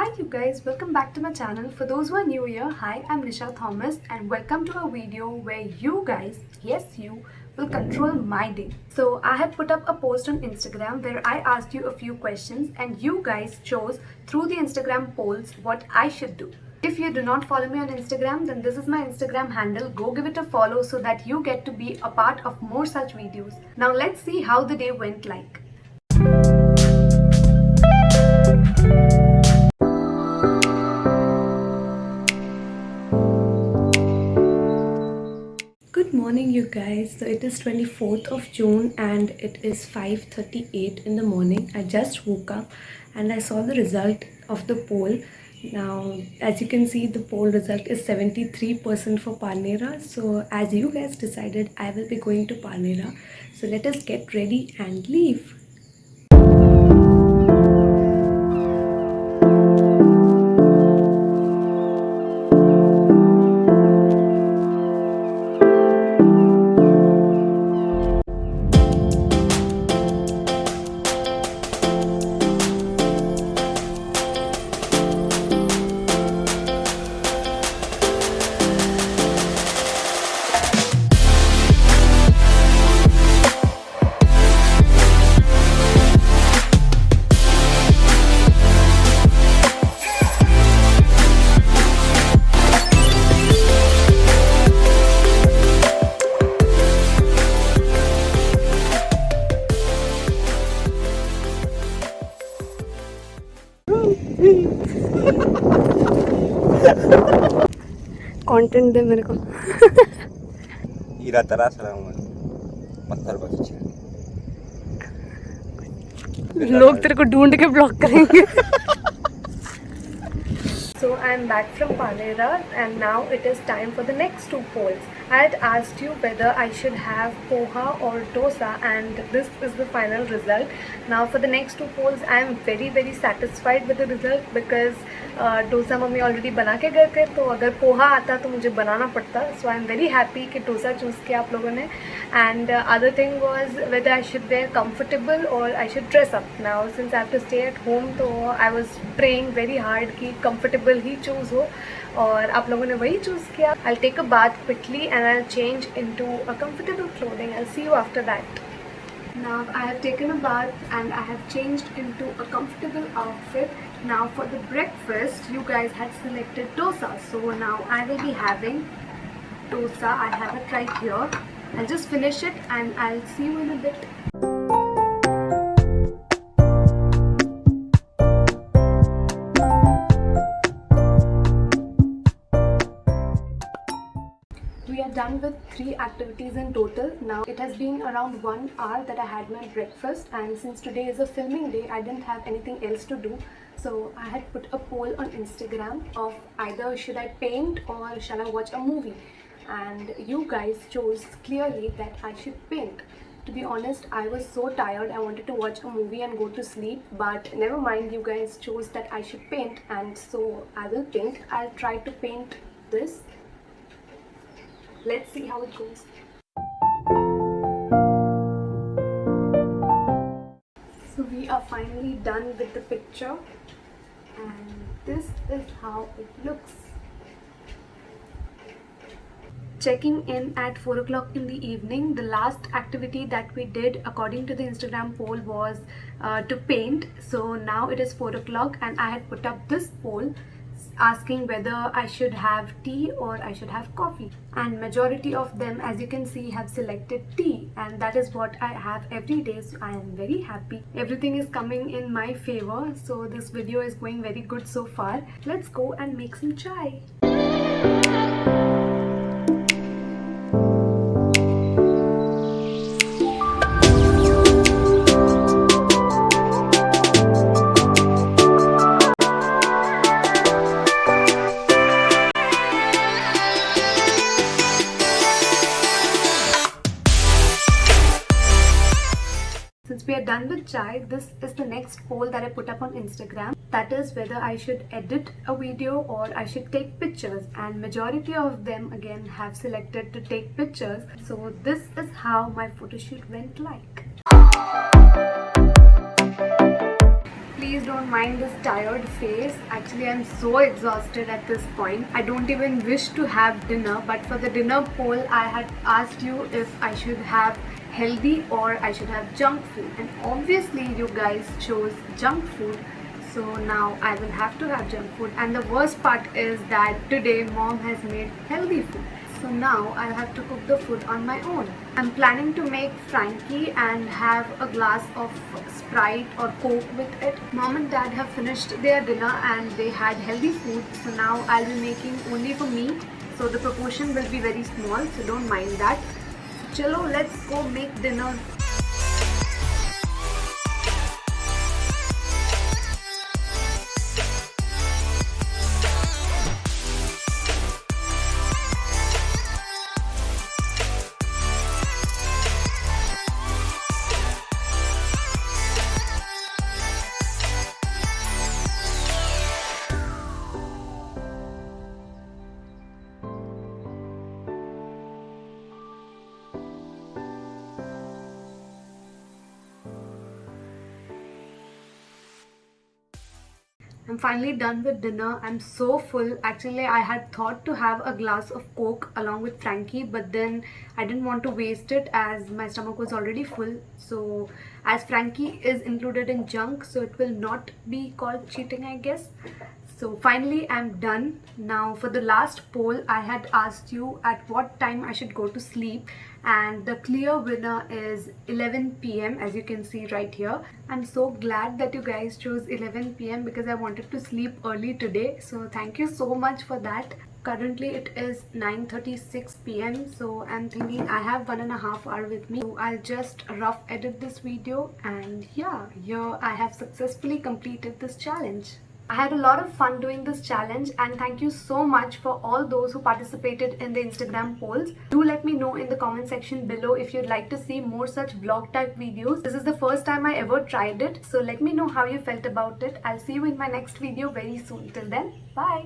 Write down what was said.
Hi you guys, welcome back to my channel. For those who are new here, hi, I'm Nisha Thomas and welcome to a video where you guys, yes you, will control my day. So I have put up a post on Instagram where I asked you a few questions and you guys chose through the Instagram polls what I should do. If you do not follow me on Instagram, then this is my Instagram handle. Go give it a follow so that you get to be a part of more such videos. Now let's see how the day went like. Good morning you guys. So it is 24th of June and it is 5:38 in the morning. I just woke up and I saw the result of the poll. Now as you can see, the poll result is 73% for Parnera. So as you guys decided, I will be going to Parnera. So let us get ready and leave. Content दे मेरे को हीरा तराश रहा हूँ पत्थर को पीछे लोग तेरे को ढूंढ के ब्लॉक करेंगे. So I am back from Parnera and now it is time for the next two polls. I had asked you whether I should have poha or dosa and this is the final result. Now for the next two polls I am very satisfied with the result because dosa mummy already बना के गए थे, तो अगर पोहा आता तो मुझे बनाना पड़ता. So I am very happy कि dosa choose किया आप लोगों ने. And other thing was whether I should wear comfortable or I should dress up. Now since I have to stay at home, तो I was praying very hard कि comfortable ही choose हो और आप लोगों ने वही चूज किया. I'll take a bath quickly and I'll change into a comfortable clothing. I'll see you after that. Now I have taken a bath and I have changed into a comfortable outfit. Now for the breakfast, you guys had selected dosa, so now I will be having dosa. I have it right here. I'll just finish it and I'll see you in a bit. We are done with 3 activities in total. Now it has been around 1 hour that I had my breakfast, and since today is a filming day, I didn't have anything else to do. So I had put a poll on Instagram of either should I paint or shall I watch a movie, and you guys chose clearly that I should paint. To be honest, I was so tired, I wanted to watch a movie and go to sleep, but never mind, you guys chose that I should paint, and so I will paint. I'll try to paint this. Let's see how it goes. So we are finally done with the picture and this is how it looks. Checking in at 4 o'clock in the evening. The last activity that we did according to the Instagram poll was to paint. So now it is 4 o'clock and I had put up this poll asking whether I should have tea or I should have coffee, and majority of them, as you can see, have selected tea, and that is what I have every day. So I am very happy. Everything is coming in my favor, so this video is going very good so far. Let's go and make some chai. Since we are done with chai, this is the next poll that I put up on Instagram. That is whether I should edit a video or I should take pictures, and majority of them again have selected to take pictures. So this is how my photo shoot went like. please don't mind this tired face. Actually, I'm so exhausted at this point. I don't even wish to have dinner, but for the dinner poll, I had asked you if I should have healthy or I should have junk food. And obviously, you guys chose junk food. So now I will have to have junk food. And the worst part is that today mom has made healthy food. So now I'll have to cook the food on my own. I'm planning to make Frankie and have a glass of Sprite or Coke with it. Mom and dad have finished their dinner and they had healthy food. So now I'll be making only for me. So the proportion will be very small. So don't mind that. So chalo, let's go make dinner. I'm finally done with dinner. I'm so full. Actually, I had thought to have a glass of Coke along with Frankie, but then I didn't want to waste it as my stomach was already full. So, as Frankie is included in junk, so it will not be called cheating, I guess. So finally I'm done. Now for the last poll, I had asked you at what time I should go to sleep, and the clear winner is 11 p.m. as you can see right here. I'm so glad that you guys chose 11 p.m. because I wanted to sleep early today. So thank you so much for that. Currently it is 9:36 p.m. so I'm thinking I have 1.5 hours with me. So I'll just rough edit this video, and yeah, here I have successfully completed this challenge. I had a lot of fun doing this challenge, and thank you so much for all those who participated in the Instagram polls. Do let me know in the comment section below if you'd like to see more such vlog type videos. This is the first time I ever tried it, so let me know how you felt about it. I'll see you in my next video very soon. Till then, bye!